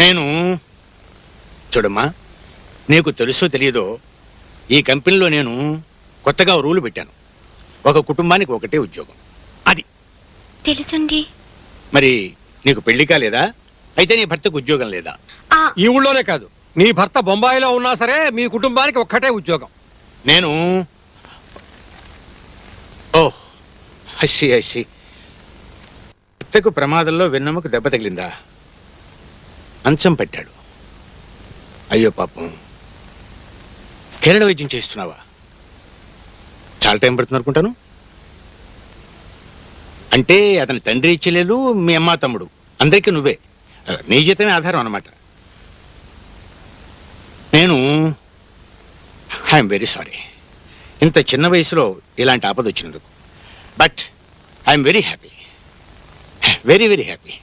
నేను చూడమ్మా, నీకు తెలుసో తెలియదో ఈ కంపెనీలో నేను కొత్తగా రూలు పెట్టాను. ఒక కుటుంబానికి ఒకటే ఉద్యోగం. అది తెలుసండి. మరి నీకు పెళ్లి కాలేదా? అయితే నీ భర్తకు ఉద్యోగం లేదా? ఈ ఊళ్ళోనే కాదు, నీ భర్త బొంబాయిలో ఉన్నా సరే మీ కుటుంబానికి ఒక్కటే ఉద్యోగం. నేను ఓహ్ ఐసి భర్తకు ప్రమాదంలో వెన్నెముక దెబ్బ తగిలిందా? మంచం పెట్టాడు. అయ్యో పాపం. కేరళ వైద్యం చేస్తున్నావా? చాలా టైం పడుతుంది అనుకుంటాను. అంటే అతని తండ్రి చెల్లెలు, మీ అమ్మ తమ్ముడు అందరికీ నువ్వే, నీ జీతమే ఆధారం అన్నమాట. నేను ఐఎమ్ వెరీ సారీ ఇంత చిన్న వయసులో ఇలాంటి ఆపద వచ్చినందుకు. But I'm very happy, very very happy.